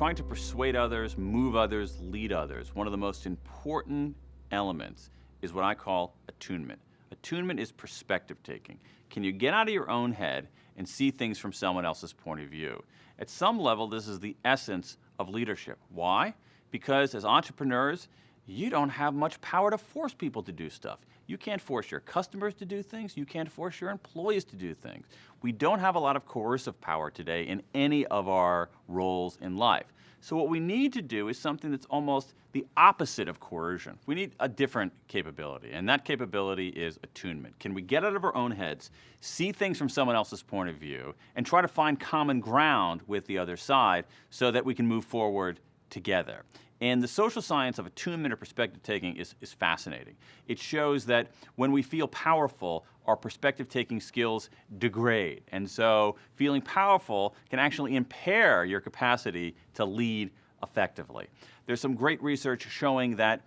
trying to persuade others, move others, lead others, one of the most important elements is what I call attunement. Attunement is perspective taking. Can you get out of your own head and see things from someone else's point of view? At some level, this is the essence of leadership. Why? Because as entrepreneurs, you don't have much power to force people to do stuff. You can't force your customers to do things. You can't force your employees to do things. We don't have a lot of coercive power today in any of our roles in life. So what we need to do is something that's almost the opposite of coercion. We need a different capability, and that capability is attunement. Can we get out of our own heads, see things from someone else's point of view, and try to find common ground with the other side so that we can move forward together? And the social science of attunement or perspective taking is fascinating. It shows that when we feel powerful, our perspective taking skills degrade. And so feeling powerful can actually impair your capacity to lead effectively. There's some great research showing that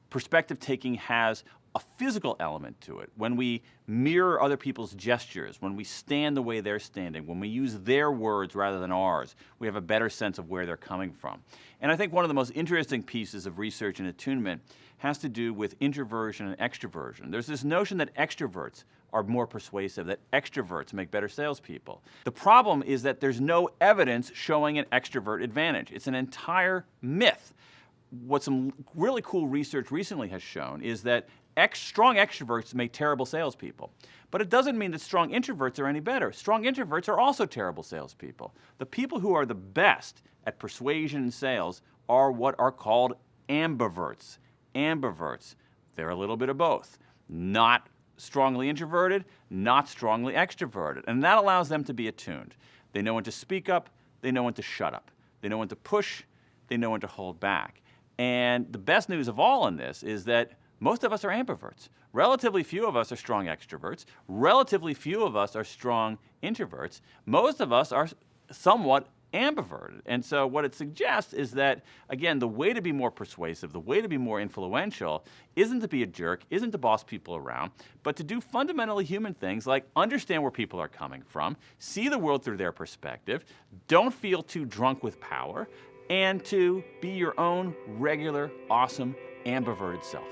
perspective taking has a physical element to it. When we mirror other people's gestures, when we stand the way they're standing, when we use their words rather than ours, we have a better sense of where they're coming from. And I think one of the most interesting pieces of research in attunement has to do with introversion and extroversion. There's this notion that extroverts are more persuasive, that extroverts make better salespeople. The problem is that there's no evidence showing an extrovert advantage. It's an entire myth. What some really cool research recently has shown is that strong extroverts make terrible salespeople. But it doesn't mean that strong introverts are any better. Strong introverts are also terrible salespeople. The people who are the best at persuasion and sales are what are called ambiverts. Ambiverts, they're a little bit of both. Not strongly introverted, not strongly extroverted. And that allows them to be attuned. They know when to speak up, they know when to shut up. They know when to push, they know when to hold back. And the best news of all in this is that most of us are ambiverts. Relatively few of us are strong extroverts. Relatively few of us are strong introverts. Most of us are somewhat ambiverted. And so what it suggests is that, again, the way to be more persuasive, the way to be more influential, isn't to be a jerk, isn't to boss people around, but to do fundamentally human things like understand where people are coming from, see the world through their perspective, don't feel too drunk with power, and to be your own regular, awesome, ambiverted self.